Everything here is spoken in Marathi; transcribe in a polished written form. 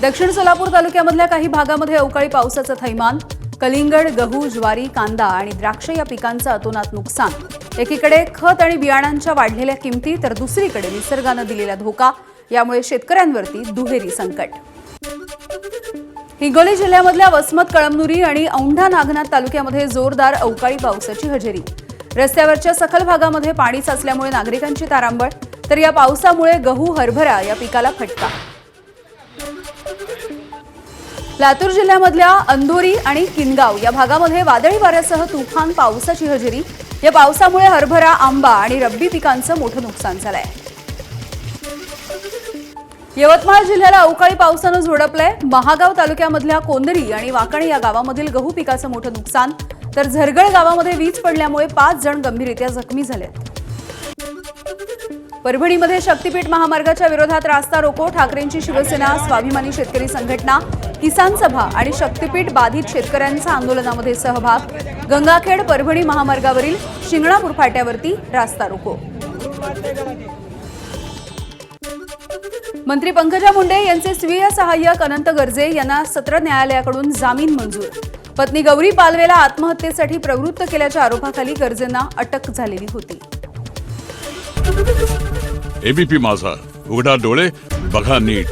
दक्षिण सोलापूर तालुक्यामधल्या काही भागामध्ये अवकाळी पावसाचं थैमान। कलिंगड, गहू, ज्वारी, कांदा आणि द्राक्ष या पिकांचं अतोनात नुकसान। एकीकडे खत आणि बियाणांच्या वाढलेल्या किमती तर दुसरीकडे निसर्गानं दिलेला धोका। यामुळे शेतकऱ्यांवरती दुहेरी संकट। हिंगोली जिल्ह्यामधल्या वसमत, कळमनुरी आणि औंढा नागनाथ तालुक्यामध्ये जोरदार अवकाळी पावसाची हजेरी। रस्त्यावरच्या सखल भागामध्ये पाणी साचल्यामुळे नागरिकांची तारांबळ, तर या पावसामुळे गहू, हरभरा या पिकाला फटका। लातूर जिल्ह्यामधल्या अंधोरी आणि किनगाव या भागामध्ये वादळी वाऱ्यासह तुफान पावसाची हजेरी। या पावसामुळे हरभरा, आंबा आणि रब्बी पिकांचं मोठं नुकसान झालंय। यवतमाळ जिल्ह्याला अवकाळी पावसानं झोडपलंय। महागाव तालुक्यामधल्या कोंदरी आणि वाकणी या गावामधील गहू पिकाचं मोठं नुकसान, तर झरगळ गावामध्ये वीज पडल्यामुळे 5 जण गंभीररीत्या जखमी झालेत। परभणीमध्ये शक्तीपीठ महामार्गाच्या विरोधात रास्ता रोको। ठाकरेंची शिवसेना, स्वाभिमानी शेतकरी संघटना, किसान सभा आणि शक्तीपीठ बाधित शेतकऱ्यांचा आंदोलनामध्ये सहभाग। गंगाखेड परभणी महामार्गावरील शिंगणापूर फाट्यावरती रास्ता रोको। मंत्री पंकजा मुंडे यांचे स्वीय सहाय्यक अनंत गर्जे यांना सत्र न्यायालयाकडून जामीन मंजूर। पत्नी गौरी पालवेला आत्महत्येसाठी प्रवृत्त केल्याच्या आरोपाखाली गर्जेंना अटक झालेली होती। एबीपी माझा, उघडा डोळे बघा नीट।